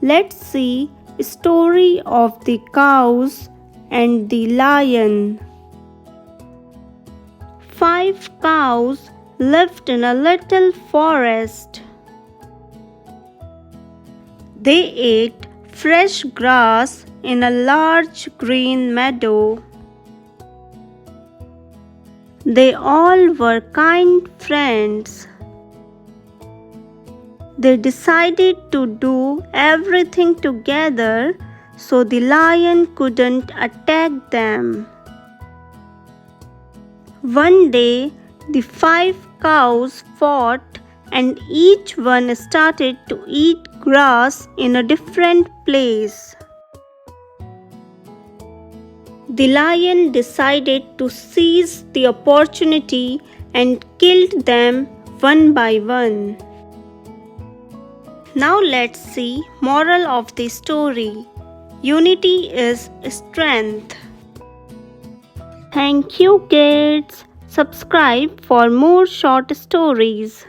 Let's see story of the cows and the lion. 5 cows lived in a little forest. They ate fresh grass in a large green meadow. They all were kind friends. They decided to do everything together so the lion couldn't attack them. One day, the 5 cows fought and each one started to eat grass in a different place. The lion decided to seize the opportunity and killed them one by one. Now let's see moral of the story. Unity is strength. Thank you kids. Subscribe for more short stories.